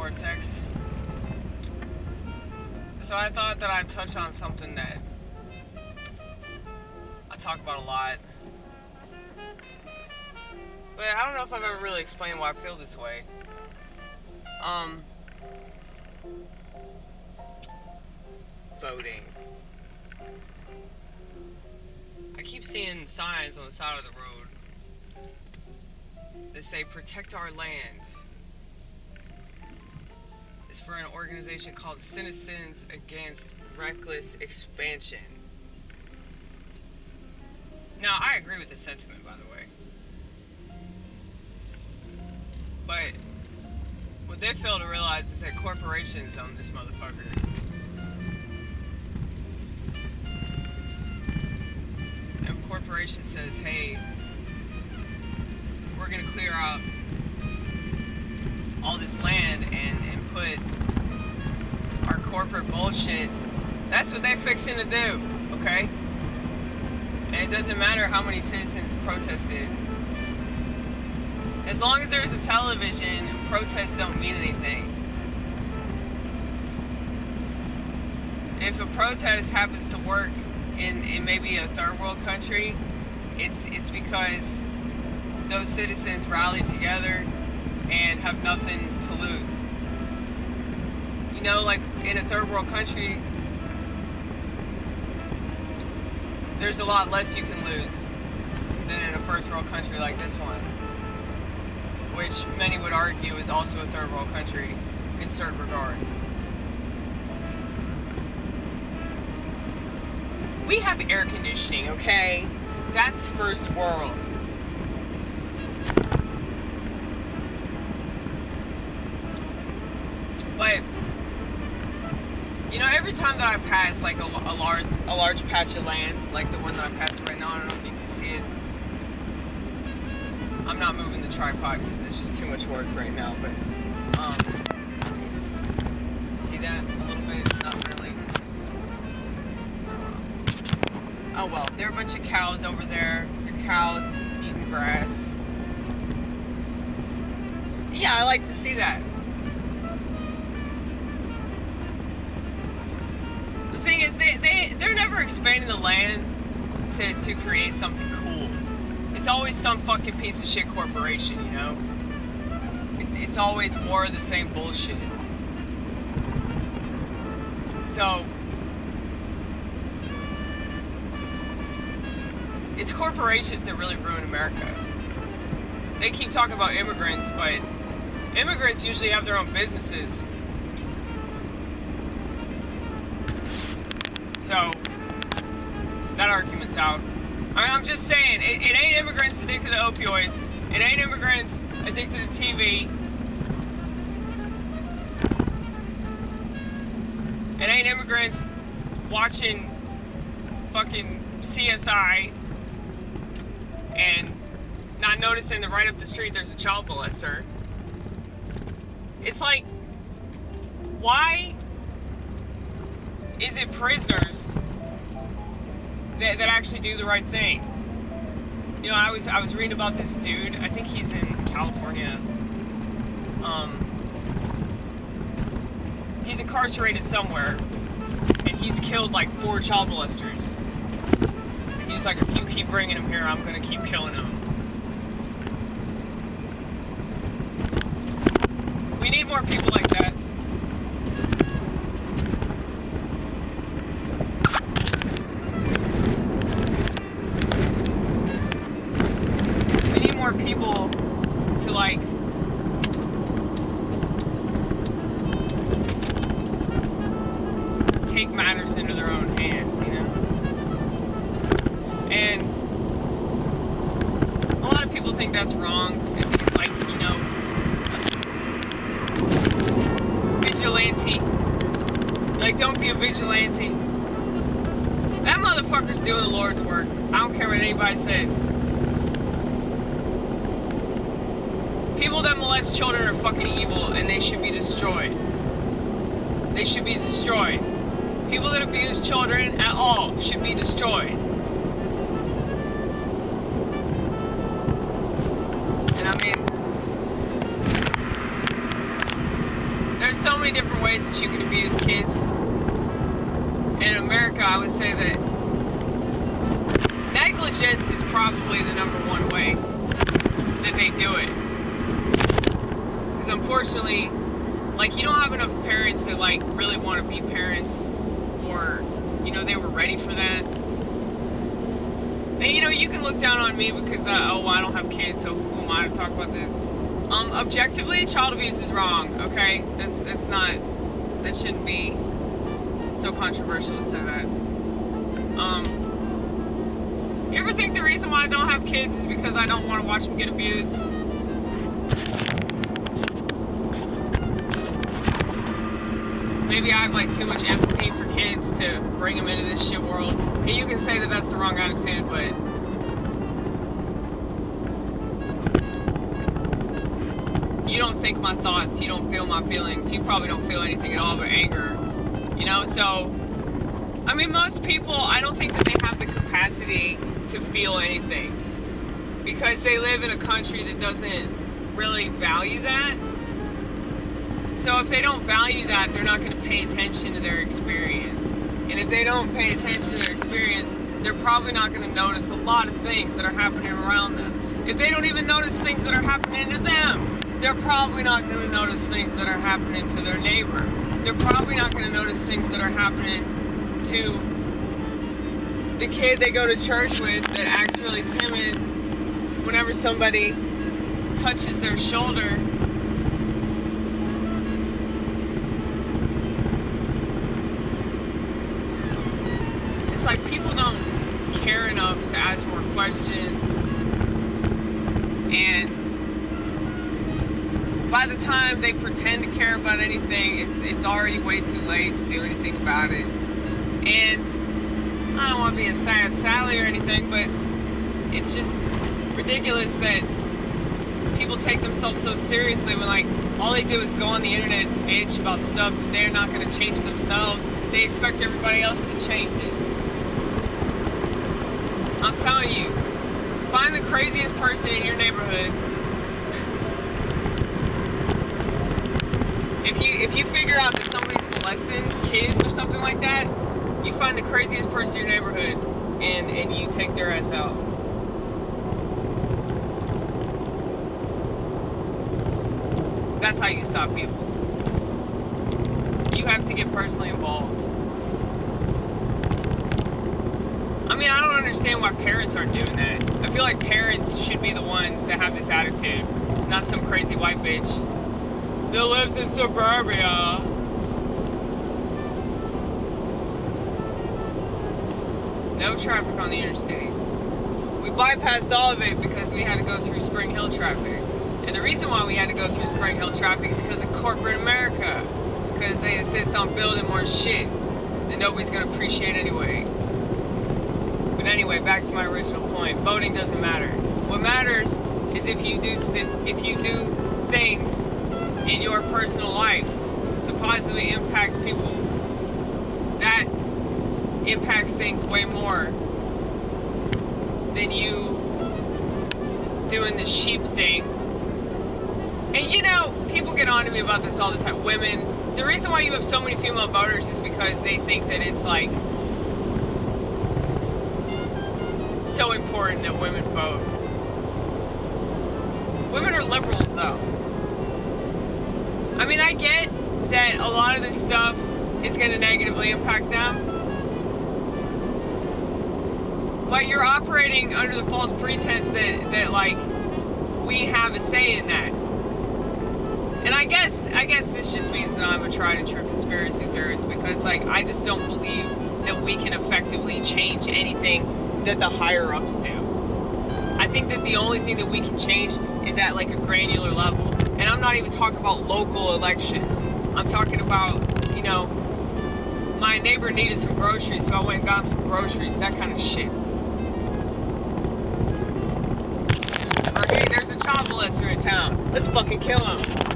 vortex. So I thought that I'd touch on something that I talk about a lot. But I don't know if I've ever really explained why I feel this way. Voting. I keep seeing signs on the side of the road that say protect our land. It's for an organization called Citizens Against Reckless Expansion. Now, I agree with the sentiment, by the way. But what they fail to realize is that corporations own this motherfucker. And if a corporation says, hey, we're going to clear out all this land and put our corporate bullshit, that's what they're fixing to do, okay? And it doesn't matter how many citizens protested. As long as there's a television, protests don't mean anything. If a protest happens to work in maybe a third world country, it's because those citizens rallied together and have nothing to lose. You know, like in a third world country, there's a lot less you can lose than in a first world country like this one, which many would argue is also a third world country in certain regards. We have air conditioning, okay? That's first world. But you know, every time that I pass like a large patch of land, like the one that I passed right now, I don't know if you can see it. I'm not moving the tripod because it's just too much work right now. But see that a little bit? Not really. Oh well, there are a bunch of cows over there. Your cows eating grass. Yeah, I like to see that. The thing is, they're never expanding the land to create something cool. It's always some fucking piece of shit corporation, you know? It's always more of the same bullshit. So it's corporations that really ruin America. They keep talking about immigrants, but immigrants usually have their own businesses. So that argument's out. I'm just saying, it ain't immigrants addicted to opioids. It ain't immigrants addicted to TV. It ain't immigrants watching fucking CSI and not noticing that right up the street there's a child molester. It's like, why is it prisoners that actually do the right thing? You know, I was reading about this dude. I think he's in California. He's incarcerated somewhere, and he's killed like 4 child molesters. And he's like, if you keep bringing him here, I'm gonna keep killing him. We need more people like that. We need more people to like take matters into their own hands, you know? And a lot of people think that's wrong. I think it's like, you know, vigilante. Like, don't be a vigilante. That motherfucker's doing the Lord's work. I don't care what anybody says. People that molest children are fucking evil and they should be destroyed. They should be destroyed. People that abuse children at all should be destroyed. And I mean, There's so many different ways that you can abuse kids. In America, I would say that negligence is probably the number one way that they do it. Because unfortunately, like, you don't have enough parents that, like, really want to be parents, or, you know, they were ready for that. And, you know, you can look down on me because, oh, well, I don't have kids, so who am I to talk about this? Objectively, child abuse is wrong, okay? That's not, that shouldn't be so controversial to say that. You ever think the reason why I don't have kids is because I don't want to watch them get abused? Maybe I have, like, too much empathy for kids to bring them into this shit world. And you can say that that's the wrong attitude, but you don't think my thoughts, you don't feel my feelings, you probably don't feel anything at all but anger, you know? So, I mean, most people, I don't think that they have the capacity to feel anything because they live in a country that doesn't really value that. So if they don't value that, they're not going to pay attention to their experience. And if they don't pay attention to their experience, they're probably not going to notice a lot of things that are happening around them. If they don't even notice things that are happening to them, they're probably not going to notice things that are happening to their neighbor. They're probably not going to notice things that are happening to the kid they go to church with that acts really timid whenever somebody touches their shoulder. It's like people don't care enough to ask more questions, and by the time they pretend to care about anything, it's already way too late to do anything about it. And I don't want to be a sad Sally or anything, but it's just ridiculous that people take themselves so seriously when, like, all they do is go on the internet and bitch about stuff that they're not going to change themselves. They expect everybody else to change it. I'm telling you, find the craziest person in your neighborhood. If you figure out that somebody's molesting kids or something like that, you find the craziest person in your neighborhood and you take their ass out. That's how you stop people. You have to get personally involved. I mean, I don't understand why parents aren't doing that. I feel like parents should be the ones that have this attitude, not some crazy white bitch that lives in suburbia. No traffic on the interstate. We bypassed all of it because we had to go through Spring Hill traffic. And the reason why we had to go through Spring Hill traffic is because of corporate America. Because they insist on building more shit that nobody's going to appreciate anyway. But anyway, back to my original point. Voting doesn't matter. What matters is if you do things in your personal life to positively impact people. That impacts things way more than you doing the sheep thing. And you know, people get on to me about this all the time. Women, the reason why you have so many female voters is because they think that it's like so important that women vote. Women are liberals though. I mean, I get that a lot of this stuff is going to negatively impact them, but you're operating under the false pretense that like we have a say in that. And I guess this just means that I'm a tried and true conspiracy theorist, because like I just don't believe that we can effectively change anything that the higher ups do. I think that the only thing that we can change is at like a granular level. And I'm not even talking about local elections. I'm talking about, you know, my neighbor needed some groceries, so I went and got him some groceries, that kind of shit. Or hey, there's a child molester in town. Let's fucking kill him.